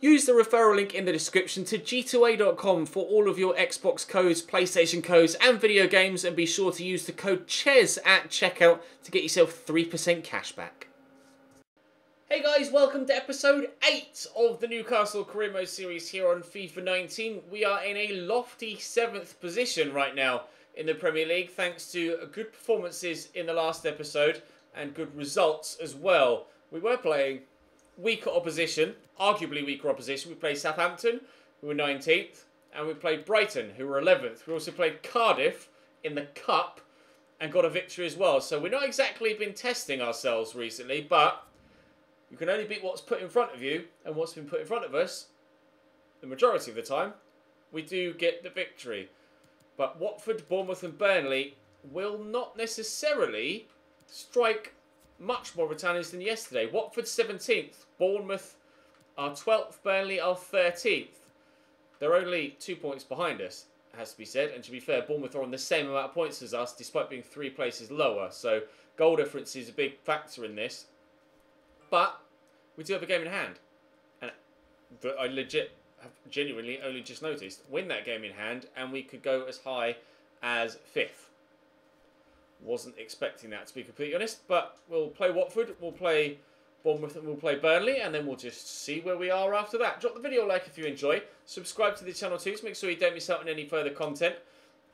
Use the referral link in the description to g2a.com for all of your Xbox codes, PlayStation codes and video games, and be sure to use the code CHES at checkout to get yourself 3% cashback. Hey guys, welcome to episode 8 of the Newcastle Career Mode series here on FIFA 19. We are in a lofty 7th position right now in the Premier League thanks to good performances in the last episode and good results as well. We were playing weaker opposition, arguably weaker opposition. We played Southampton, who were 19th, and we played Brighton, who were 11th. We also played Cardiff in the Cup and got a victory as well. So we've not exactly been testing ourselves recently, but you can only beat what's put in front of you, and what's been put in front of us, the majority of the time, we do get the victory. But Watford, Bournemouth and Burnley will not necessarily strike much more Britannians than yesterday. Watford 17th, Bournemouth are 12th, Burnley are 13th. They're only 2 points behind us, it has to be said. And to be fair, Bournemouth are on the same amount of points as us, despite being 3 places lower. So goal difference is a big factor in this. But we do have a game in hand. And I have genuinely only just noticed. Win that game in hand and we could go as high as 5th. Wasn't expecting that, to be completely honest, but we'll play Watford, we'll play Bournemouth and we'll play Burnley, and then we'll just see where we are after that. Drop the video a like if you enjoy, subscribe to the channel too to make sure you don't miss out on any further content.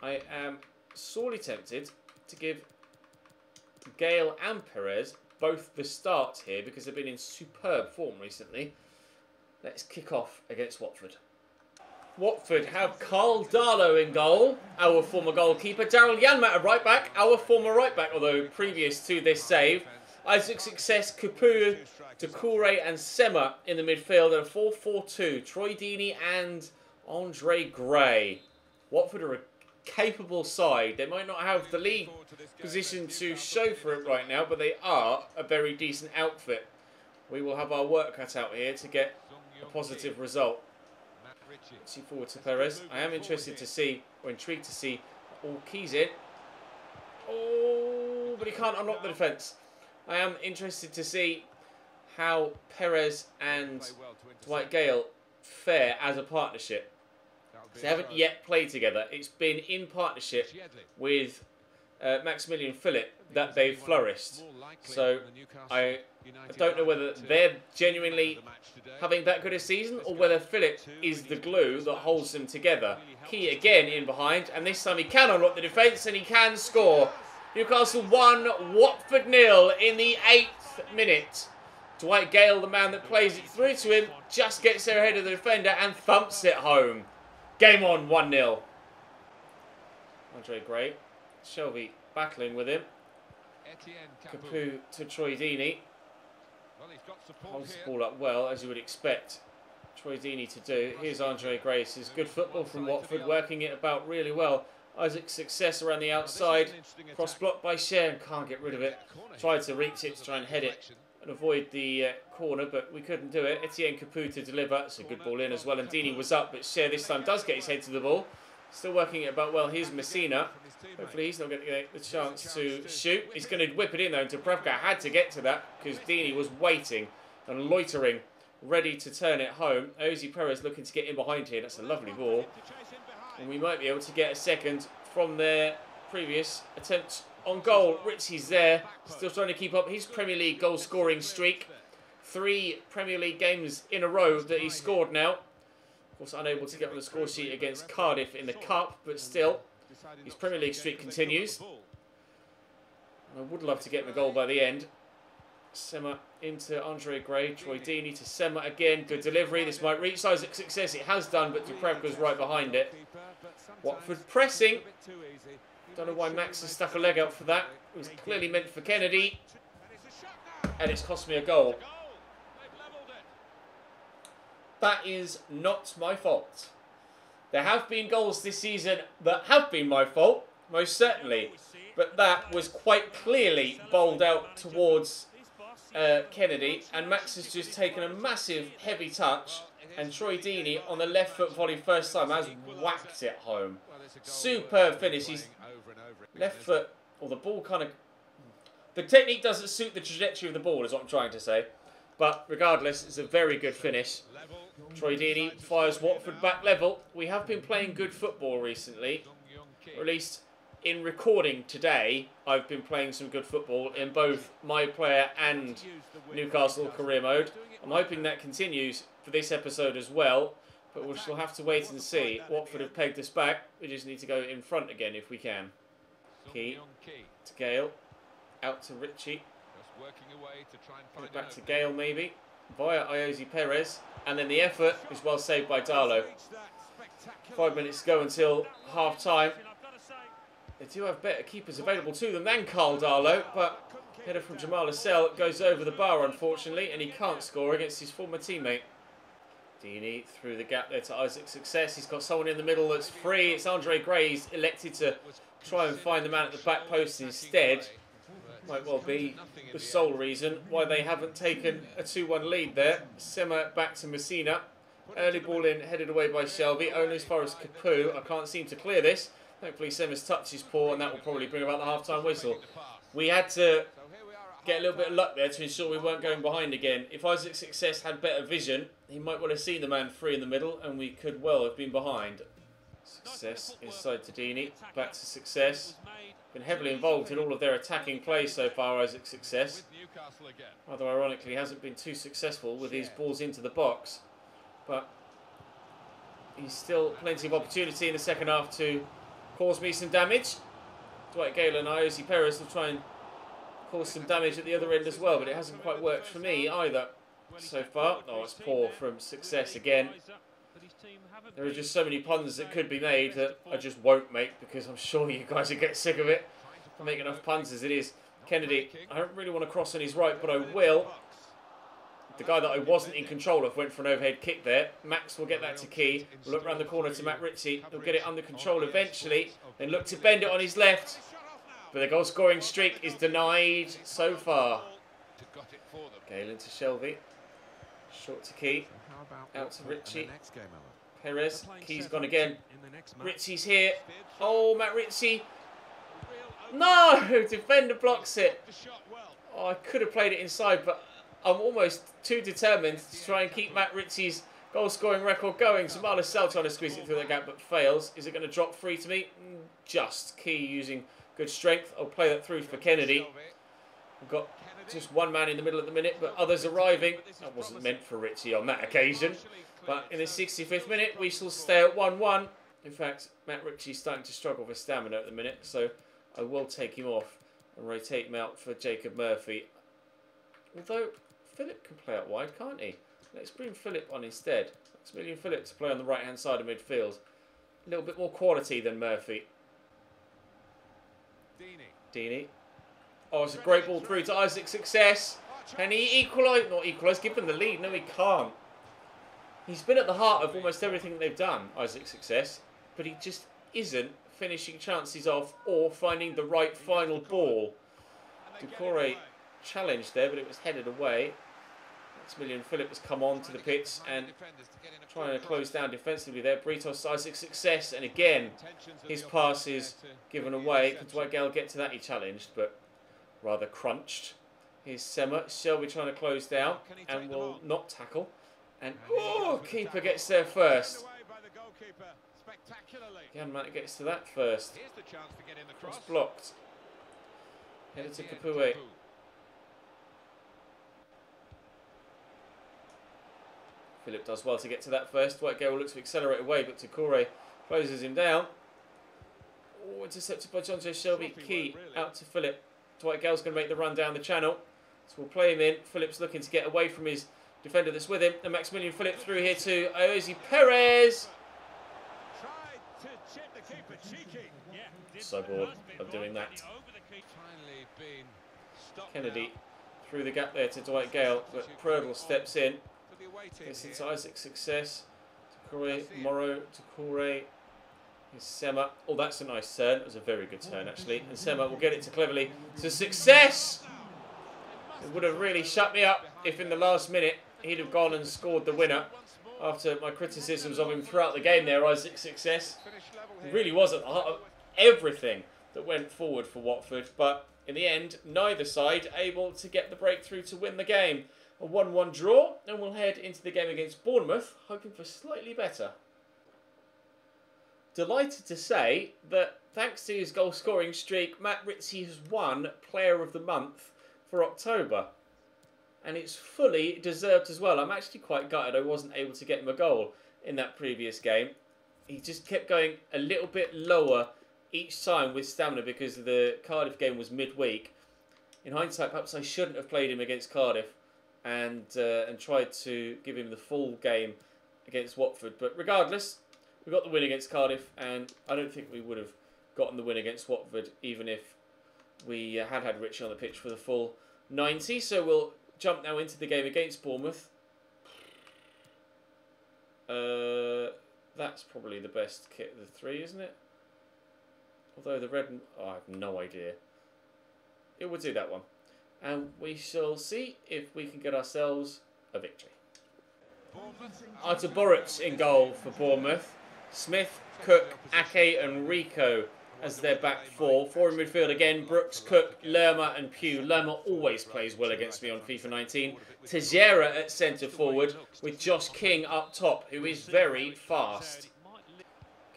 I am sorely tempted to give Gale and Perez both the start here because they've been in superb form recently. Let's kick off against Watford. Watford have Carl Darlow in goal, our former goalkeeper. Daryl Janmaat at right back, our former right back, although previous to this save. Isaac Success, Capu, Doucouré and Sema in the midfield. And a 4-4-2, Troy Deeney and Andre Gray. Watford are a capable side. They might not have the league position to show for it right now, but they are a very decent outfit. We will have our work cut out here to get a positive result. See forward to Perez. I am interested to see, or intrigued to see, all keys in. Oh, but he can't unlock the defence. I am interested to see how Perez and Dwight Gale fare as a partnership. They haven't yet played together. It's been in partnership with Maximilian Phillip that they've flourished. So I don't know whether they're genuinely having that good a season or whether Phillip is the glue that holds them together. Key again in behind, and this time he can unlock the defence and he can score. Newcastle 1, Watford 0 in the 8th minute. Dwight Gale, the man that plays it through to him, just gets there ahead of the defender and thumps it home. Game on, 1-0. Andre Gray, Shelby battling with him. Capu to Troy Deeney. Holds the ball up well, as you would expect Troy Deeney to do. Here's Andre Gray. This is good football from Watford, working it about really well. Isaac Success around the outside. Cross blocked by Cher and can't get rid of it. Tried to reach it to try and head it and avoid the corner, but we couldn't do it. Etienne Capu to deliver. It's a good ball in as well, and Deeney was up, but Cher this time does get his head to the ball. Still working it about well. Here's Messina. Hopefully he's not going to get the chance to shoot. He's going to whip it in though, and Dubravka had to get to that because Deeney was waiting and loitering, ready to turn it home. Ozzy Perez looking to get in behind here. That's a lovely ball. And we might be able to get a second from their previous attempt on goal. Ritchie's there, still trying to keep up his Premier League goal scoring streak. 3 Premier League games in a row that he's scored now. Of course, unable to get on the score sheet against Cardiff in the Cup, but still, his Premier League streak continues. I would love to get the goal by the end. Sema into Andre Gray, Troy Deeney to Sema again. Good delivery. This might reach Isaac Success. It has done, but Dubravka's right behind it. Watford pressing. Don't know why Max has stuck a leg out for that. It was clearly meant for Kennedy. And it's cost me a goal. That is not my fault. There have been goals this season that have been my fault, most certainly. But that was quite clearly bowled out towards Kennedy. And Max has just taken a massive heavy touch. And Troy Deeney on the left foot volley first time has whacked it home. Superb finish. He's left foot, or the ball kind of... The technique doesn't suit the trajectory of the ball is what I'm trying to say. But regardless, it's a very good finish. Troy Deeney fires Watford back level. We have been playing good football recently, or at least in recording today, I've been playing some good football in both my player and Newcastle career mode. I'm hoping that continues for this episode as well, but we shall have to wait and see. Watford have pegged us back. We just need to go in front again if we can. Key to Gale, out to Ritchie. Back to Gale maybe, via Iosi Perez, and then the effort is well saved by Darlow. 5 minutes to go until half time. They do have better keepers available to them than Carl Darlow, but header from Jamal Lascelles goes over the bar unfortunately, and he can't score against his former teammate. Deeney through the gap there to Isaac Success. He's got someone in the middle that's free. It's Andre Gray. He's elected to try and find the man at the back post instead. Might well be the sole reason why they haven't taken a 2-1 lead there. Sema back to Messina. Early ball in, headed away by Shelby. Only as far as Capu. I can't seem to clear this. Hopefully Sema's touch is poor, and that will probably bring about the half-time whistle. We had to get a little bit of luck there to ensure we weren't going behind again. If Isaac Success had better vision, he might well have seen the man free in the middle, and we could well have been behind. Success inside to Deeney. Back to Success. Been heavily involved in all of their attacking play so far, Isaac Success. Although ironically hasn't been too successful with his balls into the box. But he's still plenty of opportunity in the second half to cause me some damage. Dwight Gale and Iosi Perez will try and cause some damage at the other end as well, but it hasn't quite worked for me either so far. Oh, it's poor from Success again. There are just so many puns that could be made that I just won't make because I'm sure you guys will get sick of it. I make enough puns as it is. Kennedy, I don't really want to cross on his right, but I will. The guy that I wasn't in control of went for an overhead kick there. Max will get that to Key. We'll look around the corner to Matt Ritchie. He'll get it under control eventually. Then look to bend it on his left. But the goal scoring streak is denied so far. Gale into Shelby. Short to Key. Out to Ritchie. Perez. Key's gone again. Ritchie's here. Oh, Matt Ritchie. No! Defender blocks it. Oh, I could have played it inside, but I'm almost too determined to try and keep Matt Ritchie's goal-scoring record going. So Lascelles trying to squeeze it through the gap, but fails. Is it going to drop free to me? Just. Key using good strength. I'll play that through for Kennedy. We've got just one man in the middle at the minute, but others arriving. That wasn't meant for Ritchie on that occasion. But in the 65th minute, we shall stay at 1-1. In fact, Matt Ritchie's starting to struggle for stamina at the minute, so I will take him off and rotate him out for Jacob Murphy. Although Philip can play out wide, can't he? Let's bring Philip on instead. Maximilian Philip to play on the right-hand side of midfield. A little bit more quality than Murphy. Deeney. Oh, it's a great ball through to Isaac Success. Can he equalise? Not equalise, give them the lead. No, he can't. He's been at the heart of almost everything that they've done, Isaac Success, but he just isn't finishing chances off or finding the right final ball. Ducouré challenged there, but it was headed away. Maximilian Philip has come on to the pitch and trying to close down defensively there. Britos, Isaac Success, and again his pass is given away. Could Dwight Gale get to that? He challenged, but rather crunched. Here's Sema. Shelby trying to close down and will not tackle. And oh, keeper gets there first. Again, Matt gets to that first. Cross blocked. Headed to Capoue. Philip does well to get to that first. Dwight Gale looks to accelerate away, but Ducouré closes him down. Oh, intercepted by John J. Shelby. Key out to Philip. Dwight Gale's going to make the run down the channel. So we'll play him in. Philip's looking to get away from his defender that's with him. And Maximilian Philip through here to Iosi Perez. So bored of doing that. Kennedy through the gap there to Dwight Gale, but Prödl steps in. Gets into Isaac Success. Ducouré, Morrow, Ducouré. Here's Sema. Oh, that's a nice turn. It was a very good turn, actually. And Sema will get it to Cleverly. To Success! It would have really shut me up if in the last minute he'd have gone and scored the winner. After my criticisms of him throughout the game there, Isaac Success. It really was at the heart of everything that went forward for Watford. But in the end, neither side able to get the breakthrough to win the game. A 1-1 draw, and we'll head into the game against Bournemouth, hoping for slightly better. Delighted to say that thanks to his goal scoring streak, Matt Ritchie has won Player of the Month for October. And it's fully deserved as well. I'm actually quite gutted I wasn't able to get him a goal in that previous game. He just kept going a little bit lower each time with stamina because the Cardiff game was midweek. In hindsight, perhaps I shouldn't have played him against Cardiff and tried to give him the full game against Watford. But regardless, we got the win against Cardiff, and I don't think we would have gotten the win against Watford even if we had Ritchie on the pitch for the full 90. So we'll jump now into the game against Bournemouth. That's probably the best kit of the three, isn't it? Although the red... Oh, I have no idea. It would do that one. And we shall see if we can get ourselves a victory. Artur Boruc in goal for Bournemouth. Smith, Cook, Ake and Rico as their back four. Four in midfield again, Brooks, Cook, Lerma and Pugh. Lerma always plays well against me on FIFA 19. Teixeira at centre forward with Josh King up top, who is very fast.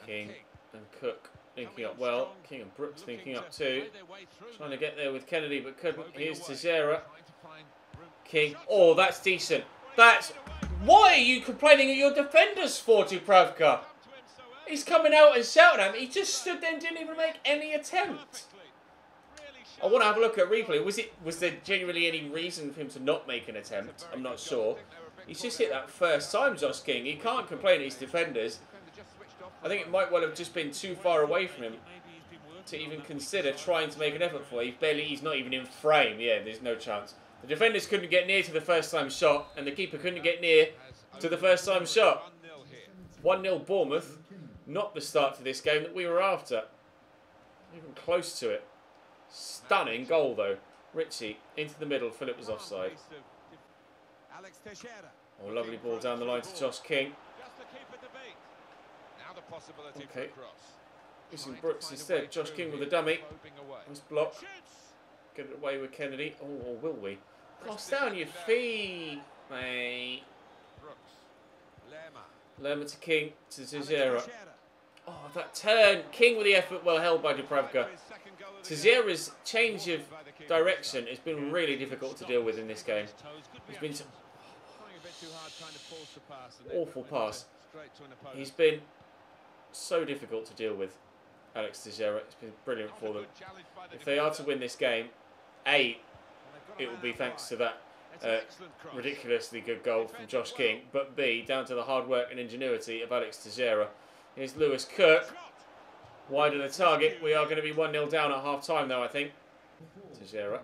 King and Cook linking up well. King and Brooks linking up too. Trying to get there with Kennedy but couldn't. Here's Teixeira. King. Oh, that's decent. That's... Why are you complaining at your defenders for, Dubravka? He's coming out and shouting at me. He just stood there and didn't even make any attempt. I want to have a look at replay. Was there genuinely any reason for him to not make an attempt? I'm not sure. He's just hit that first time, Josh King. He can't complain at his defenders. I think it might well have just been too far away from him to even consider trying to make an effort for. He's not even in frame. Yeah, there's no chance. The defenders couldn't get near to the first time shot, and the keeper couldn't get near to the first time shot. 1-0 Bournemouth. Not the start to this game that we were after. Even close to it. Stunning goal though. Ritchie into the middle. Philip was offside. Oh, lovely ball down the line to Josh King. Okay. Using Brooks instead. Josh King with a dummy. Nice block. Get it away with Kennedy. Oh, or will we? Cross down your feet, mate. Lerma to King to Teixeira. Oh, that turn. King with the effort, well held by Dubravka. Teixeira's change of direction has been really difficult to deal with in this game. It's been some awful pass. He's been so difficult to deal with, Alex Teixeira. It's been brilliant for them. If they are to win this game, A, it will be thanks to that ridiculously good goal from Josh King, but B, down to the hard work and ingenuity of Alex Teixeira. Here's Lewis Kirk, wide of the target. We are going to be 1-0 down at half-time though, I think. Teixeira.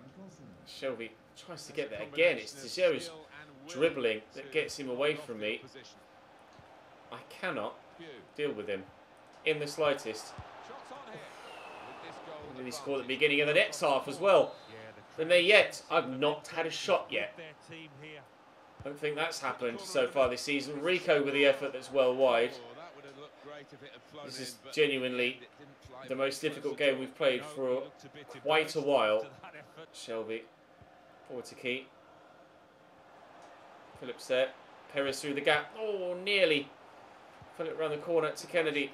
Shelby tries to get there again. It's Teixeira's dribbling that gets him away from me. I cannot deal with him in the slightest. And he scored at the beginning of the next half as well. Been there yet. I've not had a shot yet. I don't think that's happened so far this season. Rico with the effort that's well wide. This is genuinely the most difficult game we've played for quite a while. Shelby forward to Key. Phillips there. Perez through the gap. Oh, nearly. Philip round the corner to Kennedy.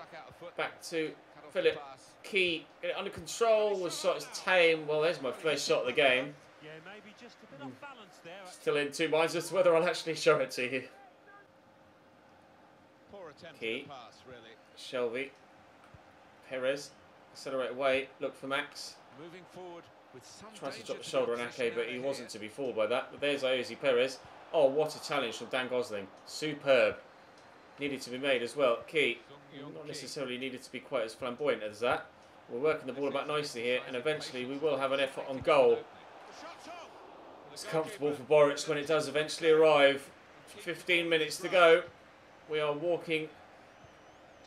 Back to Philip. Key. Get it under control. The shot is tame. Well, there's my first shot of the game. Still in two minds as to whether I'll actually show it to you. Key. Shelby. Perez. Accelerate away. Look for Max. Tries to drop the shoulder on Ake, but he wasn't to be fooled by that. But there's Iosi Perez. Oh, what a challenge from Dan Gosling. Superb. Needed to be made as well. Key. Not necessarily needed to be quite as flamboyant as that. We're working the ball about nicely here, and eventually we will have an effort on goal. It's comfortable for Boruc when it does eventually arrive. 15 minutes to go. We are walking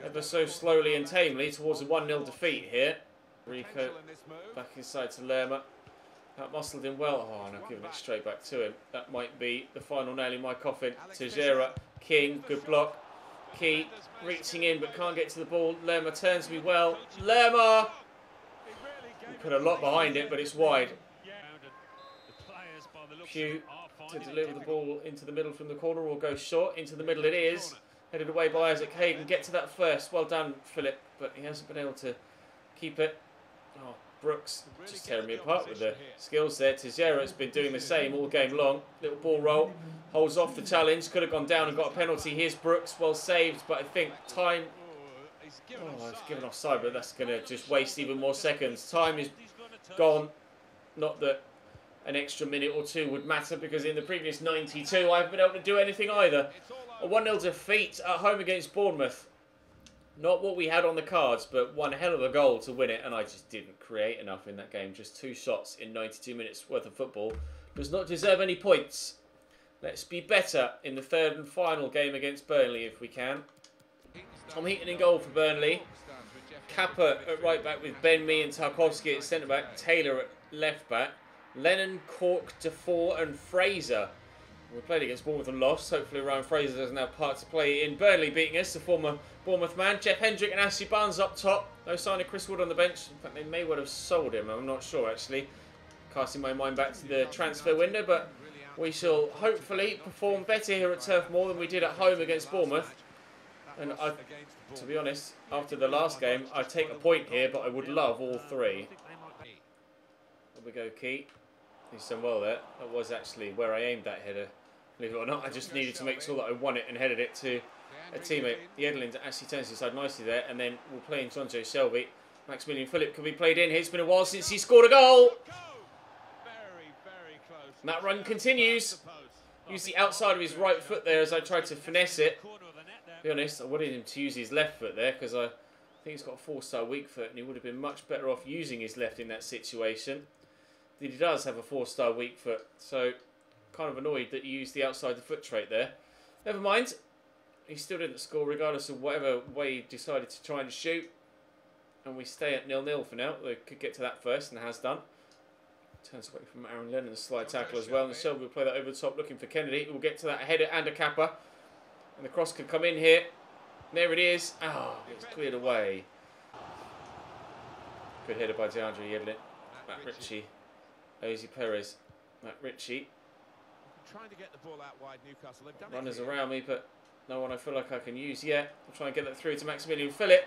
ever so slowly and tamely towards a 1-0 defeat here. Rico back inside to Lerma. That muscled in well. Oh, and I've given it straight back to him. That might be the final nail in my coffin. Teixeira, King, good block. Key reaching in but can't get to the ball. Lerma turns me well. Lerma! We put a lot behind it, but it's wide. Pugh to deliver the ball into the middle from the corner or go short. Into the middle it is. Headed away by Isaac Hayden. Get to that first. Well done, Philip. But he hasn't been able to keep it. Oh, Brooks just tearing me apart with the skills there. Teixeira's been doing the same all game long. Little ball roll. Holds off the challenge. Could have gone down and got a penalty. Here's Brooks. Well saved. But I think time... Oh, I've given offside, but that's going to just waste even more seconds. Time is gone. Not that an extra minute or two would matter, because in the previous 92 I haven't been able to do anything either. A 1-0 defeat at home against Bournemouth. Not what we had on the cards, but one hell of a goal to win it, and I just didn't create enough in that game. Just 2 shots in 92 minutes worth of football. Does not deserve any points. Let's be better in the 3rd and final game against Burnley if we can. Tom Heaton in goal for Burnley. Kappa at right back with Ben Mee and Tarkowski at centre back. Taylor at left back. Lennon, Cork, Defoe and Fraser. We played against Bournemouth and lost. Hopefully Ryan Fraser doesn't have part to play in Burnley beating us, the former Bournemouth man. Jeff Hendrick and Ashley Barnes up top. No sign of Chris Wood on the bench. In fact, they may well have sold him. I'm not sure, actually. Casting my mind back to the transfer window, but we shall hopefully perform better here at Turf Moor than we did at home against Bournemouth. And to be honest, after the last game, I'd take a point here, but I would love all 3. There we go, Key. He's done well there. That was actually where I aimed that header. Believe it or not, I just needed to make sure that I won it and headed it to a teammate. The Edlins actually turns his side nicely there, and then we'll play in Jonjo Shelby. Maximilian Philip can be played in. It's been a while since he scored a goal. And that run continues. Use the outside of his right foot there as I tried to finesse it. To be honest, I wanted him to use his left foot there because I think he's got a 4-star weak foot, and he would have been much better off using his left in that situation. He does have a 4-star weak foot, so kind of annoyed that he used the outside the foot trait there. Never mind, he still didn't score regardless of whatever way he decided to try and shoot, and we stay at 0-0 for now. They could get to that first and has done. Turns away from Aaron Lennon, a slide tackle as well, and Shelby will play that over the top looking for Kennedy. We'll get to that header and a Kappa, and the cross could come in here. There it is. Oh, it's cleared away. Good header by DeAndre Yedlin. Matt Ritchie. Ozzy Perez. Matt Ritchie. Trying to get the ball out wide, Newcastle. Runners around me, but no one I feel like I can use yet. I'll try and get that through to Maximilian Philip.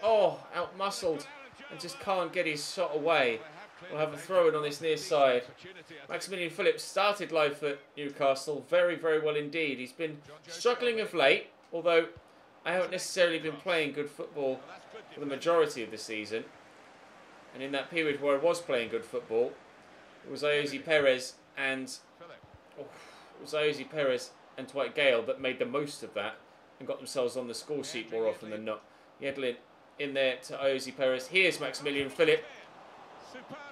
Oh, out-muscled and just can't get his shot away. We'll have a throw-in on this near side. Maximilian Philip started live for Newcastle very, very well indeed. He's been struggling of late, although I haven't necessarily been playing good football for the majority of the season. And in that period where I was playing good football, it was Ozzy Perez and Dwight Gale that made the most of that and got themselves on the score sheet more often than not. Yedlin in there to Ozzy Perez. Here's Maximilian Philip.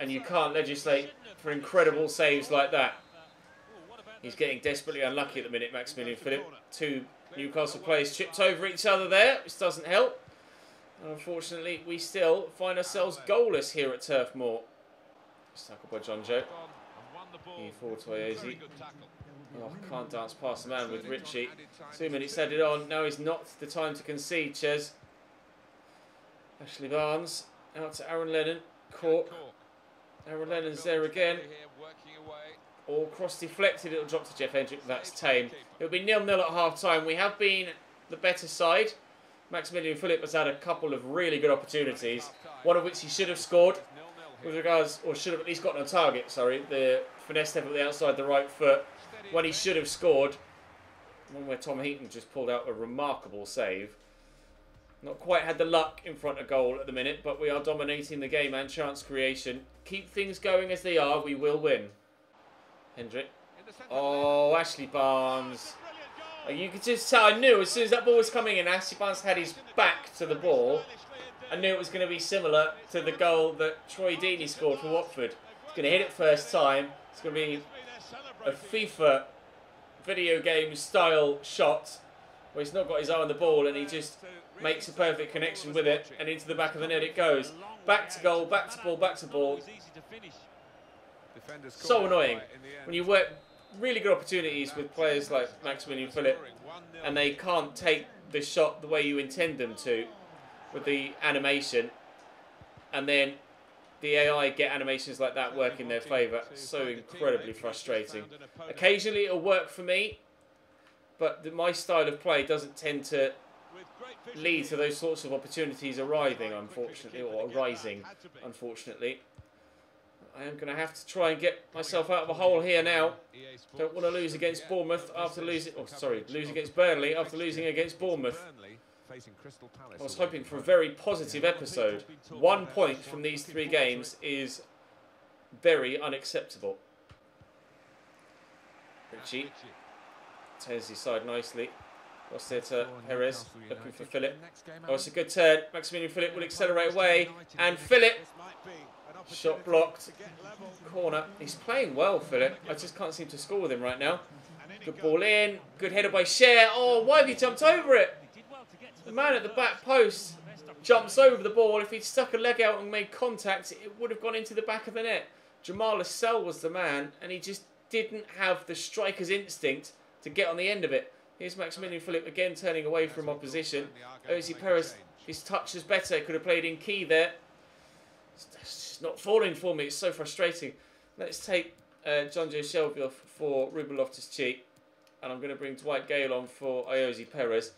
And you can't legislate for incredible saves like that. He's getting desperately unlucky at the minute, Maximilian Philip. 2 Newcastle players chipped over each other there, which doesn't help. And unfortunately, we still find ourselves goalless here at Turf Moor. Tackled by John Joe. He forward to Ozzy. Oh, can't dance past the man with Ritchie. 2 minutes added on. Now is not the time to concede, Ches. Ashley Barnes. Out to Aaron Lennon. Cork. Aaron Lennon's there again. All cross deflected. It'll drop to Jeff Hendrick. That's tame. It'll be 0-0 at half time. We have been the better side. Maximilian Philip has had a couple of really good opportunities. One of which he should have scored. With regards, or should have at least gotten a target, sorry. The finesse step at the outside, the right foot. When he should have scored. One where Tom Heaton just pulled out a remarkable save. Not quite had the luck in front of goal at the minute, but we are dominating the game and chance creation. Keep things going as they are, we will win. Hendrick. Oh, Ashley Barnes. You could just tell, I knew as soon as that ball was coming in, Ashley Barnes had his back to the ball. I knew it was going to be similar to the goal that Troy Deeney scored for Watford. He's going to hit it first time. It's going to be a FIFA video game style shot where he's not got his eye on the ball and he just makes a perfect connection with it, and into the back of the net it goes. Back to goal, back to ball, back to ball. So annoying when you work really good opportunities with players like Maximilian Philip and they can't take the shot the way you intend them to with the animation, and then the AI get animations like that work in their favour. So incredibly frustrating. Occasionally it'll work for me, but my style of play doesn't tend to lead to those sorts of opportunities arriving, unfortunately, or arising, unfortunately. I am going to have to try and get myself out of a hole here now. Don't want to lose against Bournemouth after losing... Oh, sorry, lose against Burnley after losing against Bournemouth. I was hoping for a very positive episode. 1 point from these 3 games is very unacceptable. Richie turns his side nicely. Lost there to Perez, looking for Philip. Oh, it's a good turn. Maximilian Philip will accelerate away. And Philip, shot blocked. Corner. He's playing well, Philip. I just can't seem to score with him right now. Good ball in. Good header by Cher. Oh, why have you jumped over it? The man at the back post jumps over the ball. If he'd stuck a leg out and made contact, it would have gone into the back of the net. Jamal Lascelles was the man, and he just didn't have the striker's instinct to get on the end of it. Here's Maximilian Philip again turning away from opposition. Ozzy Perez, his touch is better. Could have played in key there. It's just not falling for me. It's so frustrating. Let's take John Joe Shelby off for Ruben Loftus-Cheek. And I'm going to bring Dwight Gale on for Iosi Perez.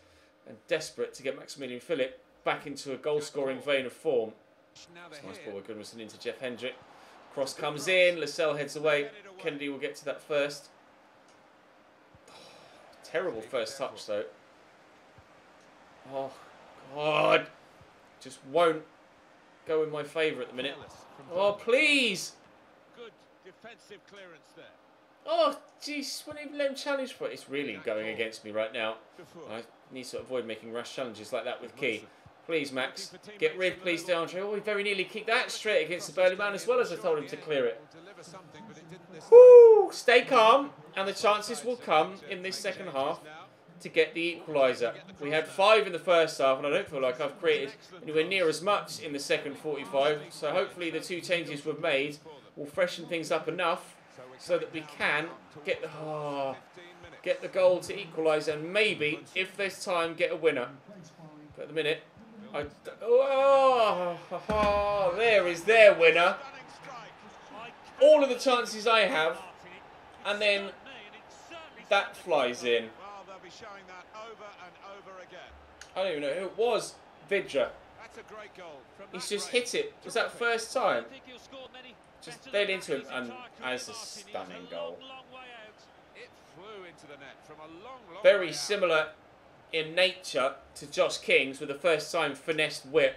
And desperate to get Maximilian Philip back into a goal-scoring vein of form. It's a nice ball with Goodmanson into Jeff Hendrick. Cross comes in. Lascelles heads away. Kennedy will get to that first. Terrible first touch, though. Oh, God. Just won't go in my favour at the minute. Oh, please. Good defensive clearance there. Oh, jeez. Wouldn't even let him challenge for it. It's really going against me right now. I need to avoid making rash challenges like that with Key. Please, Max. Get rid, please, DeAndre. Oh, he very nearly kicked that straight against the Burnley man as well as I told him to clear it. Woo! Stay calm, and the chances will come in this second half to get the equaliser. We had 5 in the first half, and I don't feel like I've created anywhere near as much in the second 45. So hopefully the 2 changes we've made will freshen things up enough so that we can get the goal to equalise and maybe, if there's time, get a winner. But at the minute, there is their winner. All of the chances I have, and then that flies in. I don't even know who it was. Vidra. He's just hit it. Was that first time? Just dead into him, and as a stunning goal. Very similar in nature to Josh King's with the first time finessed whip.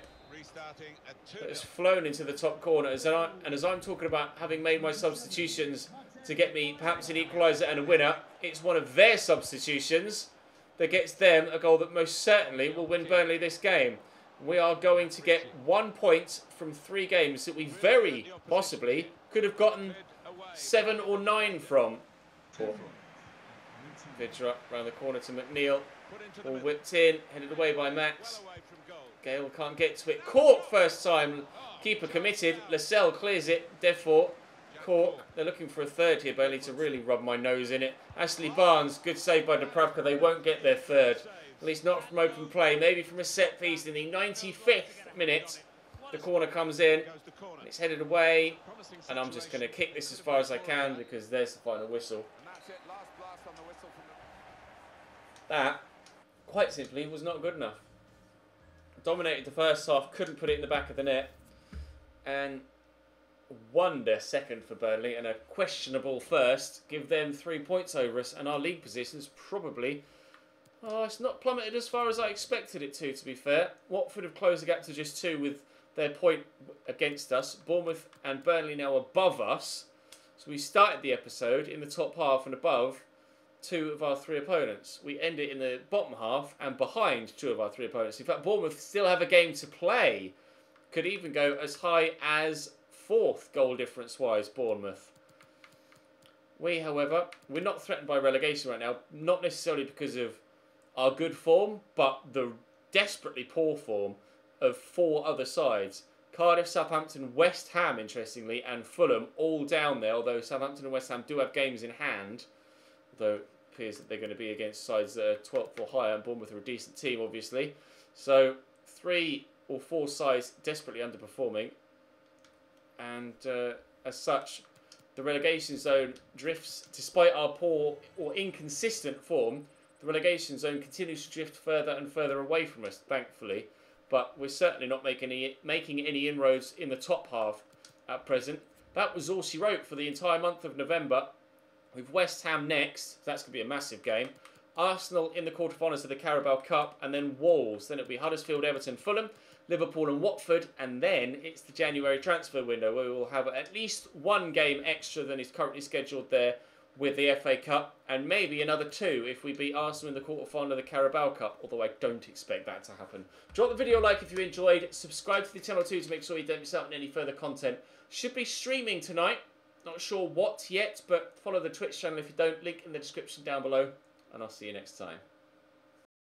That has flown into the top corner. And as I'm talking about having made my substitutions to get me perhaps an equaliser and a winner, it's one of their substitutions that gets them a goal that most certainly will win Burnley this game. We are going to get 1 point from 3 games that we very possibly could have gotten 7 or 9 from. Vidra round the corner to McNeil. Ball whipped in, headed away by Max. Gale can't get to it. Cork first time. Keeper committed. Lascelles clears it. Therefore, Cork. They're looking for a third here, Bailey, to really rub my nose in it. Ashley Barnes, good save by Dubravka. They won't get their third. At least not from open play. Maybe from a set piece in the 95th minute. The corner comes in. And it's headed away. And I'm just going to kick this as far as I can because there's the final whistle. That, quite simply, was not good enough. Dominated the first half, couldn't put it in the back of the net. And wonder second for Burnley and a questionable first. Give them 3 points over us and our league positions probably... Oh, it's not plummeted as far as I expected it to be fair. Watford have closed the gap to just 2 with their point against us. Bournemouth and Burnley now above us. So we started the episode in the top half and above 2 of our 3 opponents. We end it in the bottom half and behind 2 of our 3 opponents. In fact, Bournemouth still have a game to play. Could even go as high as 4th goal difference-wise, Bournemouth. We, however, we're not threatened by relegation right now. Not necessarily because of our good form, but the desperately poor form of 4 other sides. Cardiff, Southampton, West Ham, interestingly, and Fulham all down there, although Southampton and West Ham do have games in hand. Although it appears that they're going to be against sides that are 12th or higher, and Bournemouth are a decent team, obviously. So 3 or 4 sides desperately underperforming. And as such, the relegation zone drifts, despite our poor or inconsistent form, the relegation zone continues to drift further and further away from us, thankfully. But we're certainly not making any inroads in the top half at present. That was all she wrote for the entire month of November. With West Ham next, that's going to be a massive game. Arsenal in the quarterfinals of the Carabao Cup, and then Wolves. Then it'll be Huddersfield, Everton, Fulham, Liverpool and Watford, and then it's the January transfer window where we will have at least one game extra than is currently scheduled there with the FA Cup, and maybe another 2 if we beat Arsenal in the quarterfinal of the Carabao Cup, although I don't expect that to happen. Drop the video a like if you enjoyed, subscribe to the channel too to make sure you don't miss out on any further content. Should be streaming tonight, not sure what yet, but follow the Twitch channel if you don't, link in the description down below, and I'll see you next time.